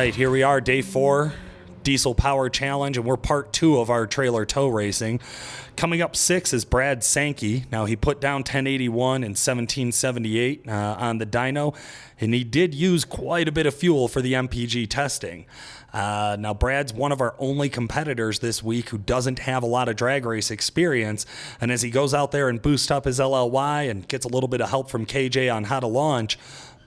right, here we are, day 4, Diesel Power Challenge, and we're part 2 of our trailer tow racing. Coming up 6 is Brad Sankey. Now, he put down 1081 and 1778 on the dyno, and he did use quite a bit of fuel for the MPG testing. Now, Brad's one of our only competitors this week who doesn't have a lot of drag race experience, and as he goes out there and boosts up his LLY and gets a little bit of help from KJ on how to launch,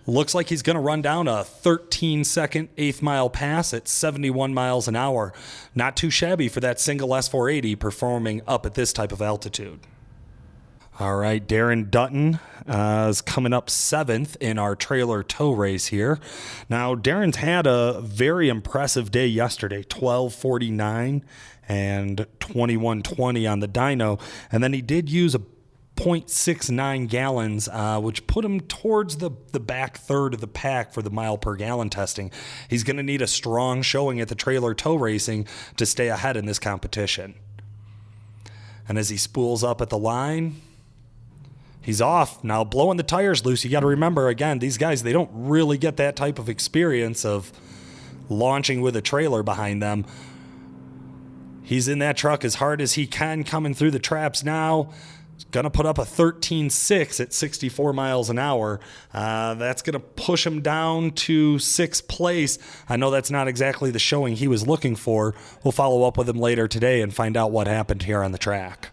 looks like he's going to run down a 13-second eighth-mile pass at 71 miles an hour. Not too shabby for that single S480 performing up at this type of altitude. All right, Darren Dutton is coming up 7th in our trailer tow race here. Now, Darren's had a very impressive day yesterday, 1249 and 2120 on the dyno, and then he did use a 0.69 gallons, which put him towards the back third of the pack for the mile per gallon testing. He's going to need a strong showing at the trailer tow racing to stay ahead in this competition. And as he spools up at the line, he's off. Now, blowing the tires loose, you got to remember, again, these guys, they don't really get that type of experience of launching with a trailer behind them. He's in that truck as hard as he can coming through the traps now. Going to put up a 13.6 at 64 miles an hour. That's going to push him down to 6th place. I know that's not exactly the showing he was looking for. We'll follow up with him later today and find out what happened here on the track.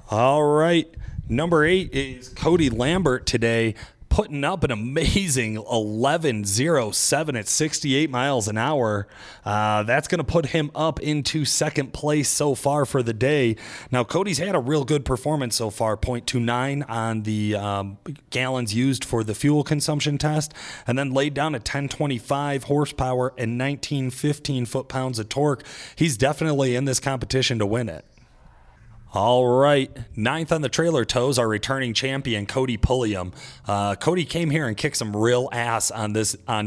All right. Number 8 is Cody Lambert today, putting up an amazing 11.07 at 68 miles an hour. That's going to put him up into 2nd place so far for the day. Now, Cody's had a real good performance so far, 0.29 on the gallons used for the fuel consumption test, and then laid down a 1025 horsepower and 1915 foot-pounds of torque. He's definitely in this competition to win it. All right, 9th on the trailer tows, our returning champion, Cody Pulliam. Cody came here and kicked some real ass on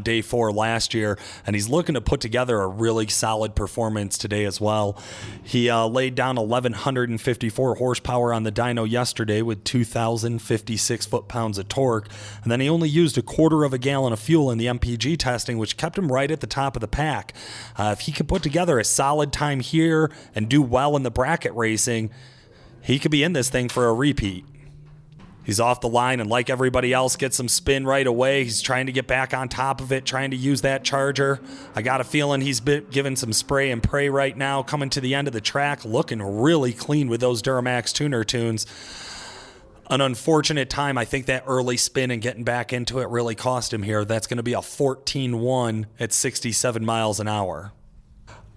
day 4 last year, and he's looking to put together a really solid performance today as well. He laid down 1,154 horsepower on the dyno yesterday with 2,056 foot-pounds of torque, and then he only used 1/4 of a gallon of fuel in the MPG testing, which kept him right at the top of the pack. If he could put together a solid time here and do well in the bracket racing, he could be in this thing for a repeat. He's off the line, and like everybody else, gets some spin right away. He's trying to get back on top of it, trying to use that charger. I got a feeling he's given some spray and pray right now, coming to the end of the track, looking really clean with those Duramax tuner tunes. An unfortunate time. I think that early spin and getting back into it really cost him here. That's going to be a 14.1 at 67 miles an hour.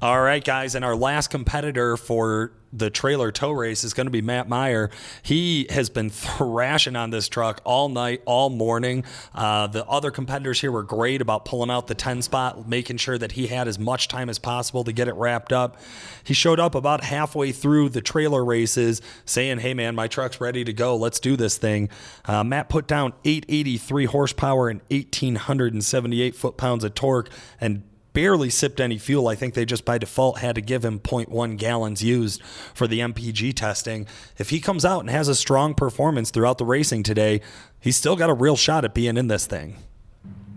All right, guys, and our last competitor for the trailer tow race is going to be Matt Meyer. He has been thrashing on this truck all night, all morning. The other competitors here were great about pulling out the 10 spot, making sure that he had as much time as possible to get it wrapped up. He showed up about halfway through the trailer races saying, hey, man, my truck's ready to go. Let's do this thing. Matt put down 883 horsepower and 1,878 foot-pounds of torque and barely sipped any fuel. I think they just by default had to give him 0.1 gallons used for the MPG testing. If he comes out and has a strong performance throughout the racing today, he's still got a real shot at being in this thing.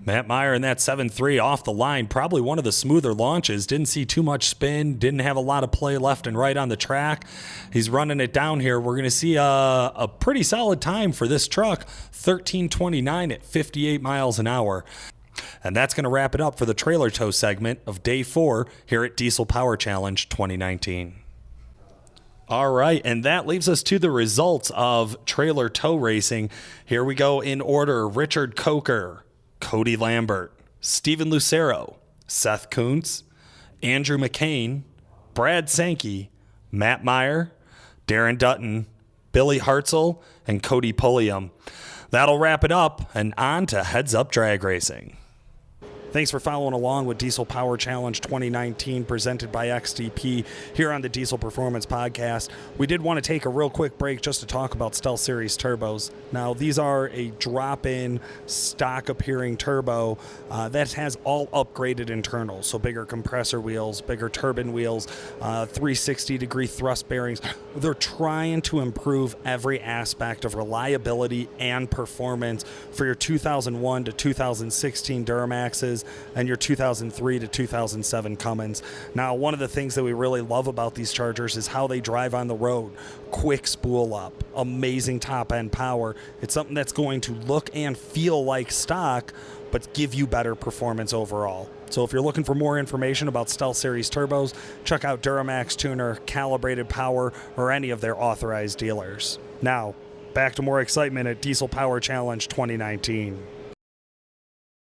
Matt Meyer in that 7.3 off the line, probably one of the smoother launches. Didn't see too much spin, didn't have a lot of play left and right on the track. He's running it down here. We're going to see a pretty solid time for this truck, 13.29 at 58 miles an hour. And that's going to wrap it up for the trailer tow segment of day 4 here at Diesel Power Challenge 2019. All right, and that leaves us to the results of trailer tow racing. Here we go in order: Richard Coker, Cody Lambert, Steven Lucero, Seth Kuntz, Andrew McCain, Brad Sankey, Matt Meyer, Darren Dutton, Billy Hartzell, and Cody Pulliam. That'll wrap it up, and on to Heads Up Drag Racing. Thanks for following along with Diesel Power Challenge 2019 presented by XDP here on the Diesel Performance Podcast. We did want to take a real quick break just to talk about Stealth Series turbos. Now, these are a drop-in, stock-appearing turbo that has all upgraded internals, so bigger compressor wheels, bigger turbine wheels, 360-degree thrust bearings. They're trying to improve every aspect of reliability and performance for your 2001 to 2016 Duramaxes. Dodges and your 2003 to 2007 Cummins. Now, one of the things that we really love about these Chargers is how they drive on the road. Quick spool up, amazing top-end power. It's something that's going to look and feel like stock, but give you better performance overall. So if you're looking for more information about Stealth Series turbos, check out Duramax Tuner, Calibrated Power, or any of their authorized dealers. Now, back to more excitement at Diesel Power Challenge 2019.